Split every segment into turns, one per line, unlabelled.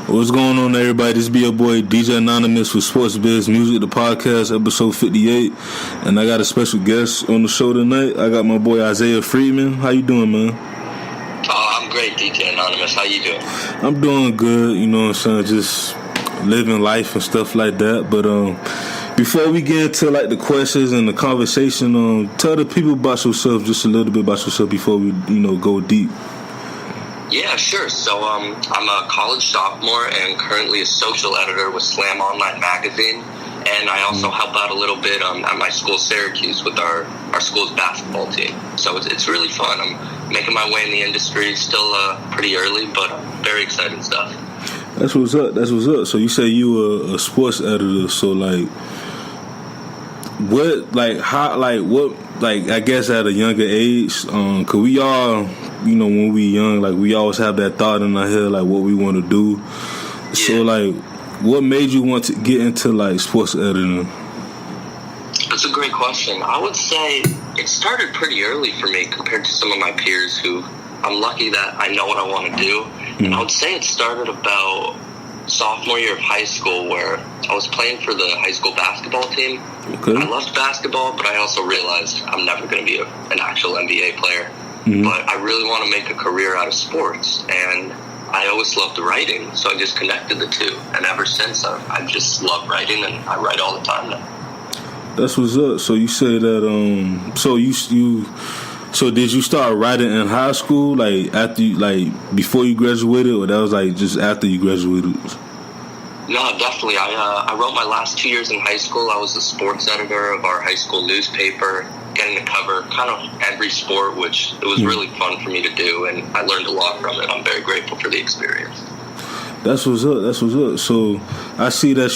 What's going on, everybody? This be your boy DJ Anonymous with Sportsbizmusic, the podcast, episode 58, and I got a special guest on the show tonight. I got my boy Isaiah Freedman. How you doing, man?
Oh, I'm great, DJ Anonymous. How you doing?
I'm doing good. You know what I'm saying? Just living life and stuff like that. But before we get into like the questions and the conversation, tell the people about yourself, just a little bit about yourself before we go deep.
Yeah, sure. So I'm a college sophomore and currently a social editor with Slam Online Magazine. And I also help out a little bit at my school, Syracuse, with our school's basketball team. So it's really fun. I'm making my way in the industry, still pretty early, but very exciting stuff.
That's what's up. So you say you were a sports editor. So I guess at a younger age, cause we all, when we young, we always have that thought in our head, what we want to do. Yeah. So what made you want to get into sports editing?
That's a great question. I would say it started pretty early for me compared to some of my peers who I'm lucky that I know what I want to do. Mm-hmm. And I would say it started about sophomore year of high school, where I was playing for the high school basketball team. Okay. I loved basketball, but I also realized I'm never going to be an actual NBA player. Mm-hmm. But I really want to make a career out of sports, and I always loved writing, so I just connected the two. And ever since, I just love writing, and I write all the time now.
That's what's up. So you say that So did you start writing in high school, before you graduated, or that was just after you graduated?
No, definitely. I wrote my last 2 years in high school. I was the sports editor of our high school newspaper, getting to cover kind of every sport, which it was really fun for me to do, and I learned a lot from it. I'm very grateful for the experience.
That's what's up. So I see that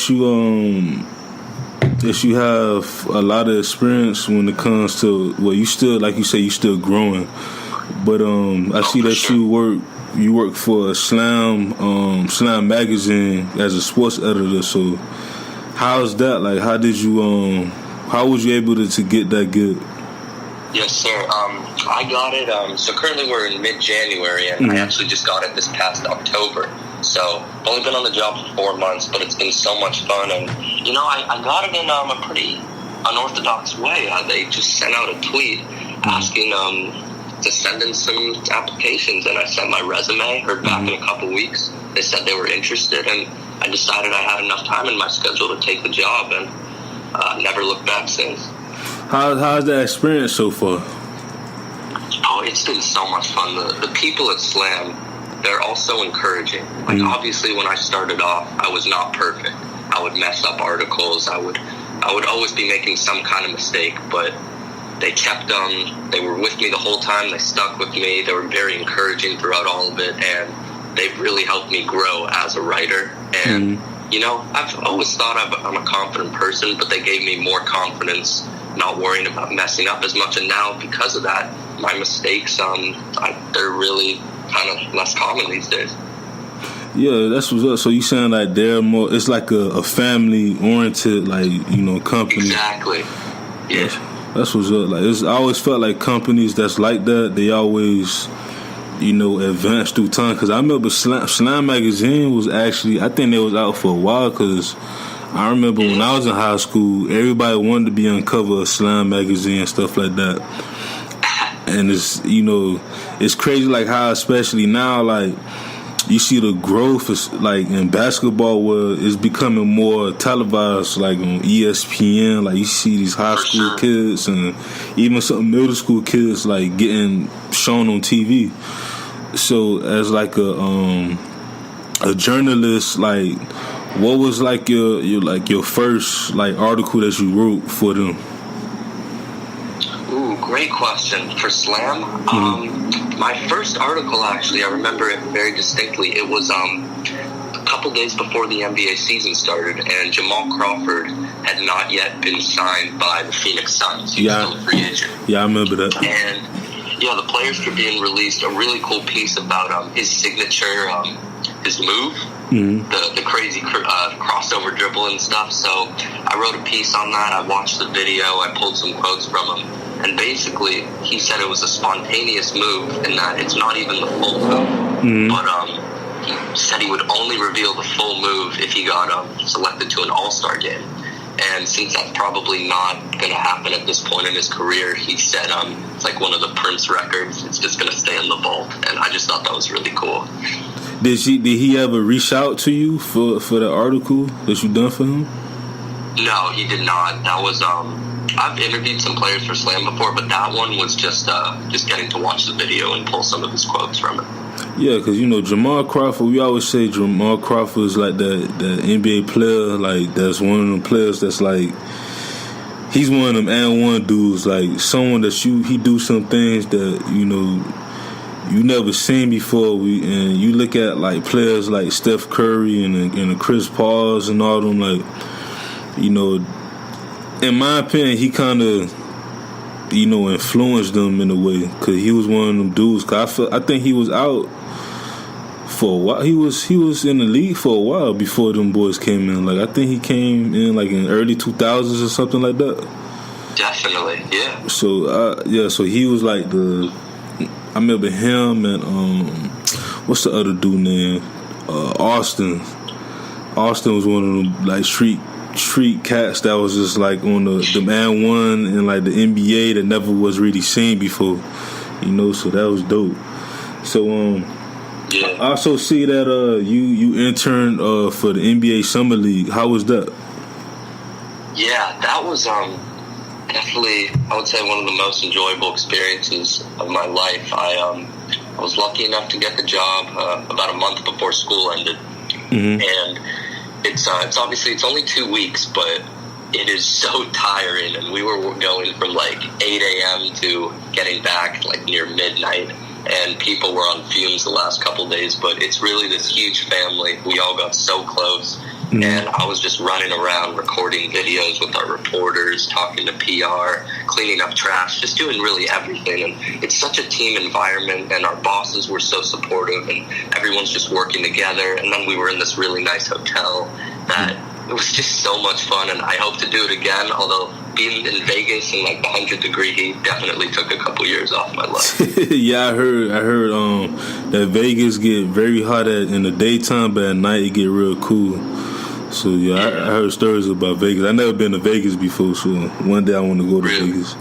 you have a lot of experience when it comes to, you still, like you say, you still growing. But I see that sure. you work for Slam magazine as a sports editor. So how's that? How did you how was you able to get that good?
Yes, sir. I got it. So currently we're in mid-January, and I actually just got it this past October. So I've only been on the job for 4 months, but it's been so much fun. And, I got it in a pretty unorthodox way. They just sent out a tweet asking to send in some applications, and I sent my resume, heard back in a couple weeks. They said they were interested, and I decided I had enough time in my schedule to take the job, and never looked back since.
How's that experience so far?
Oh, it's been so much fun. The people at Slam, they're all so encouraging. Obviously, when I started off, I was not perfect. I would mess up articles. I would always be making some kind of mistake, but they kept they were with me the whole time. They stuck with me. They were very encouraging throughout all of it, and they've really helped me grow as a writer. And, I've always thought I'm a confident person, but they gave me more confidence, not worrying about messing up as much. And now, because of that, my mistakes, they're really kind of less common these days.
Yeah, that's what's up. So you sound like they're more, it's like a family-oriented, company.
Exactly. Yeah.
That's what's up. I always felt like companies that's like that, they always, advance through time. Because I remember Slam magazine was actually, I think they was out for a while, because I remember when I was in high school, everybody wanted to be on cover of Slam magazine and stuff like that. And it's, it's crazy how, especially now, you see the growth is in basketball, where it's becoming more televised, on ESPN. You see these high school kids and even some middle school kids getting shown on TV. So as a journalist, what was your first article that you wrote for them?
Ooh, great question. For Slam, my first article, actually, I remember it very distinctly. It was a couple days before the NBA season started, and Jamal Crawford had not yet been signed by the Phoenix Suns. He was still a free agent.
Yeah, I remember that.
And, the Players Tribune released a really cool piece about his signature, his move, the crazy crossover dribble and stuff. So I wrote a piece on that. I watched the video. I pulled some quotes from him. And basically, he said it was a spontaneous move, and that it's not even the full move. But he said he would only reveal the full move if he got selected to an All-Star game. And since that's probably not going to happen at this point in his career, he said it's like one of the Prince records. It's just going to stay in the vault. And I just thought that was really cool.
Did he ever reach out to you for the article that you done for him?
No, he did not. That was I've interviewed some players for Slam before, but that one was just getting to watch the video and pull some of his quotes from it.
Yeah, because, Jamal Crawford, we always say Jamal Crawford is like the NBA player, like, that's one of them players that's like, he's one of them and one dudes, like, someone that he do some things that, you never seen before. And you look at, like, players like Steph Curry and Chris Pauls and all them, like, in my opinion, he kind of, influenced them in a way, because he was one of them dudes. Cause I think he was out for a while. He was in the league for a while before them boys came in. Like, I think he came in like in early 2000s or something like that.
Definitely, yeah.
So so he was like I remember him and what's the other dude name? Austin. Austin was one of them like street cats that was just like on the man one in like the NBA that never was really seen before, so that was dope. So
yeah.
I also see that you interned for the NBA Summer League. How was that?
Yeah, that was definitely, I would say, one of the most enjoyable experiences of my life. I was lucky enough to get the job about a month before school ended. And it's obviously, it's only 2 weeks, but it is so tiring. And we were going from like 8 a.m. to getting back like near midnight. And people were on fumes the last couple days. But it's really this huge family. We all got so close. And I was just running around recording videos with our reporters, talking to PR, cleaning up trash, just doing really everything. And it's such a team environment, and our bosses were so supportive, and everyone's just working together. And then we were in this really nice hotel that it was just so much fun, and I hope to do it again, although being in Vegas in like the 100-degree heat definitely took a couple years off my life.
Yeah, I heard that Vegas get very hot in the daytime, but at night it get real cool. So yeah, I heard stories about Vegas. I never been to Vegas before, so one day I want to go to Vegas.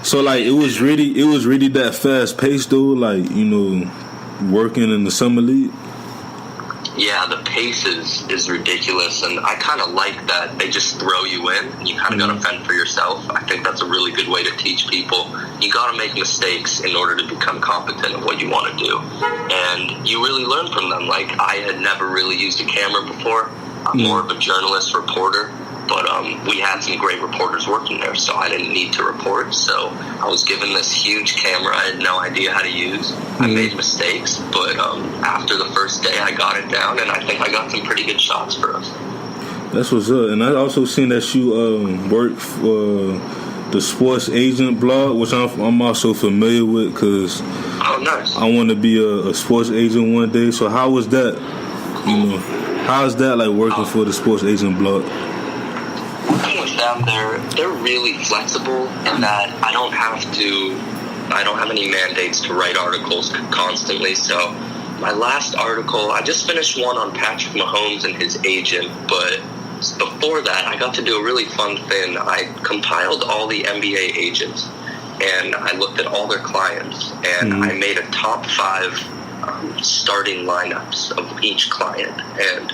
So like it was really that fast paced though, like, working in the summer league.
Yeah, the pace is ridiculous, and I kind of like that they just throw you in, and you kind of got to fend for yourself. I think that's a really good way to teach people. You got to make mistakes in order to become competent at what you want to do, and you really learn from them. Like, I had never really used a camera before. I'm more of a journalist, reporter, but we had some great reporters working there, so I didn't need to report. So I was given this huge camera I had no idea how to use. I made mistakes, but after the first day I got it down, and I think I got some pretty good shots for us.
That's what's up. And I also seen that you work for the Sports Agent blog, which I'm also familiar with, because
nice.
I want to be a sports agent one day. So how was that? How's that like working for the Sports Agent blog?
Working with them, they're really flexible in that I don't have any mandates to write articles constantly. So my last article, I just finished one on Patrick Mahomes and his agent, but before that I got to do a really fun thing. I compiled all the NBA agents and I looked at all their clients, and I made a top 5 starting lineups of each client. And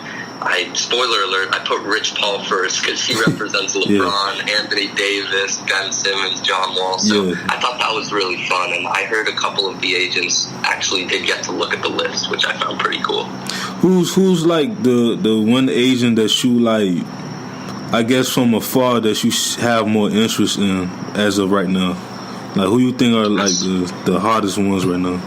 spoiler alert, I put Rich Paul first because he represents LeBron, Anthony Davis, Ben Simmons, John Wall. So I thought that was really fun, and I heard a couple of the agents actually did get to look at the list, which I found pretty cool. Who's
like the one agent that you like, I guess from afar, that you have more interest in as of right now? Like, who you think are like the hottest ones right now?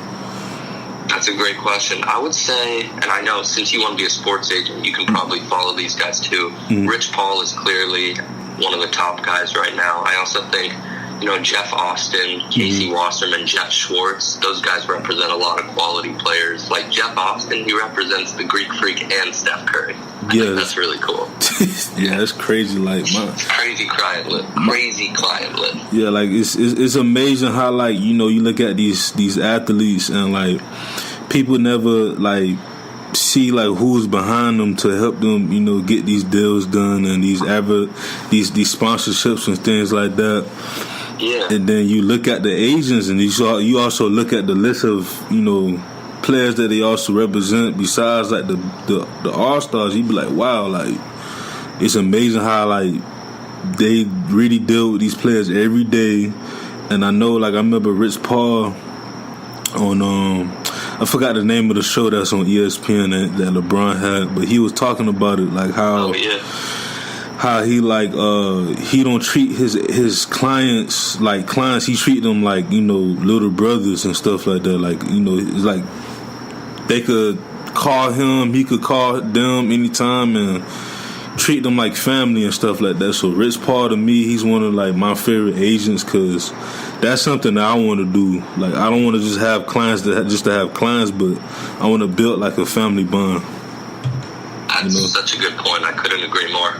That's a great question. I would say, and I know since you want to be a sports agent, you can probably follow these guys too. Rich Paul is clearly one of the top guys right now. I also think, Jeff Austin, Casey Wasserman, Jeff Schwartz, those guys represent a lot of quality players. Like Jeff Austin, he represents the Greek Freak and Steph Curry. I think that's really cool.
Yeah, that's crazy. Like,
crazy client list.
Yeah, like it's amazing how, like, you look at these athletes, and like people never like see like who's behind them to help them, you know, get these deals done and these sponsorships and things like that.
Yeah.
And then you look at the agents, and you also look at the list of, you know, players that they also represent besides like the All-Stars. You be like, wow, like it's amazing how like they really deal with these players every day. And I know, like, I remember Rich Paul on I forgot the name of the show that's on ESPN that LeBron had, but he was talking about it, like how he like he don't treat his clients like clients. He treat them like, you know, little brothers and stuff like that. Like, you know, it's like they could call him, he could call them anytime, and treat them like family and stuff like that. So Rich Paul, to me, he's one of like my favorite agents, because that's something that I want to do. Like, I don't want to just have clients just to have clients, but I want to build like a family bond.
That's, you know? Such a good point. I couldn't agree more.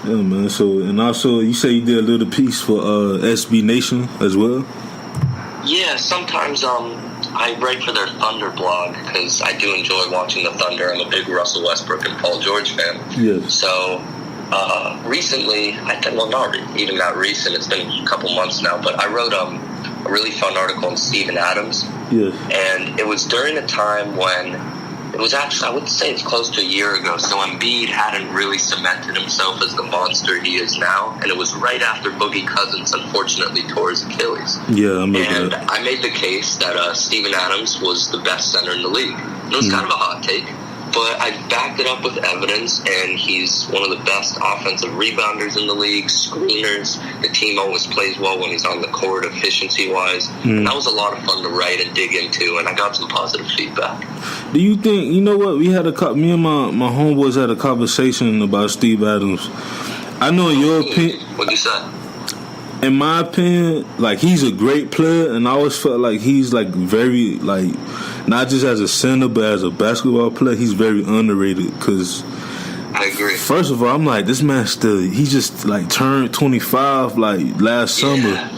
Yeah, man. So, and also, you say you did a little piece for SB Nation as well?
Yeah, sometimes I write for their Thunder blog because I do enjoy watching the Thunder. I'm a big Russell Westbrook and Paul George fan.
Yes.
So recently, not recent, it's been a couple months now, but I wrote a really fun article on Steven Adams.
Yes.
And it was during a time when it was actually, I would say it's close to a year ago, so Embiid hadn't really cemented himself as the monster he is now, and it was right after Boogie Cousins unfortunately tore his Achilles.
Yeah, I remember
and
that.
I made the case that Steven Adams was the best center in the league. And it was kind of a hot take, but I backed it up with evidence, and he's one of the best offensive rebounders in the league, screeners. The team always plays well when he's on the court, efficiency-wise. And that was a lot of fun to write and dig into, and I got some positive feedback.
Do you think, you know what, me and my homeboys had a conversation about Steve Adams. I know in your opinion...
What'd you say?
In my opinion, like, he's a great player, and I always felt like he's like very, like, not just as a center but as a basketball player, he's very underrated. Because
I agree.
First of all, I'm like, this man he just like turned 25 like last summer.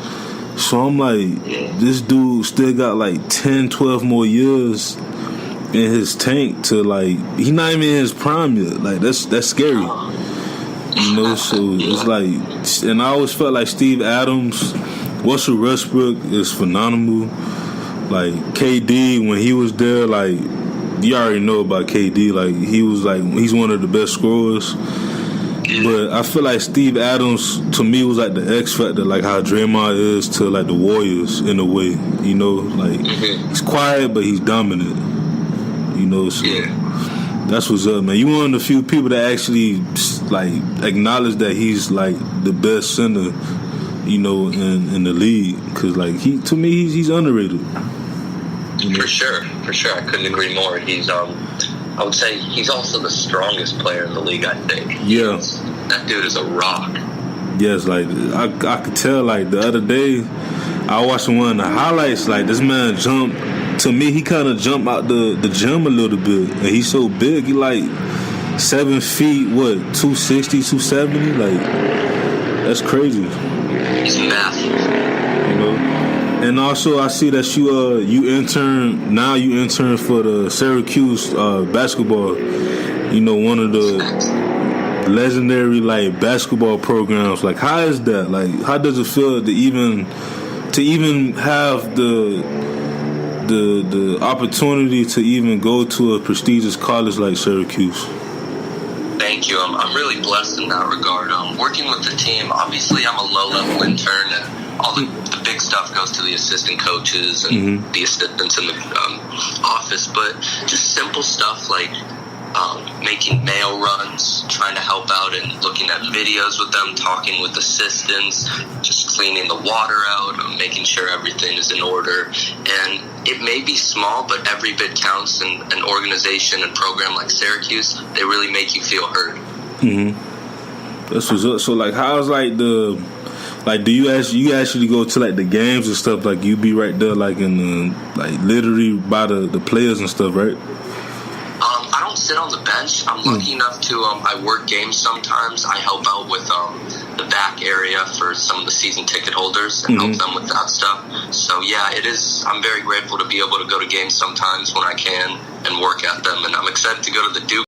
So I'm like, this dude still got like 10, 12 more years in his tank to, like, he's not even in his prime yet. Like, that's scary. You know, so it's like, and I always felt like Steve Adams, Russell Westbrook is phenomenal. Like, KD, when he was there, like, you already know about KD. Like, he's one of the best scorers. But I feel like Steve Adams, to me, was like the X factor, like how Draymond is to like the Warriors in a way. You know, like, he's quiet but he's dominant. You know, so that's what's up, man. You one of the few people that actually like acknowledge that he's like the best center, you know, in the league. Because like to me, he's underrated. You know? For sure. I couldn't agree more. He's I would say he's also the strongest player in the league, I think. Yeah,
that dude is a rock.
Yes, like I could tell. Like the other day, I watched one of the highlights. Like this man jumped. To me, he kind of jumped out the gym a little bit, and he's so big. He like 7 feet, 260, 270. Like, that's crazy.
He's massive.
You know. And also, I see that you intern for the Syracuse basketball. You know, one of the legendary like basketball programs. Like, how is that? Like, how does it feel to even have the opportunity to even go to a prestigious college like Syracuse?
Thank you. I'm really blessed in that regard. Working with the team, obviously I'm a low-level intern, and all the big stuff goes to the assistant coaches and the assistants in the office, but just simple stuff like making mail runs, trying to help out and looking at videos with them, talking with assistants, just cleaning the water out, making sure everything is in order. And it may be small, but every bit counts. And an organization and program like Syracuse, they really make you feel heard.
That's what's up. So like, how's like do you actually go to like the games and stuff? Like, you be right there, like in the, like literally by the players and stuff, right?
I don't sit on the bench. I'm lucky enough to, I work games sometimes. I help out with the back area for some of the season ticket holders and help them with that stuff. So, yeah, it is. I'm very grateful to be able to go to games sometimes when I can and work at them. And I'm excited to go to the Duke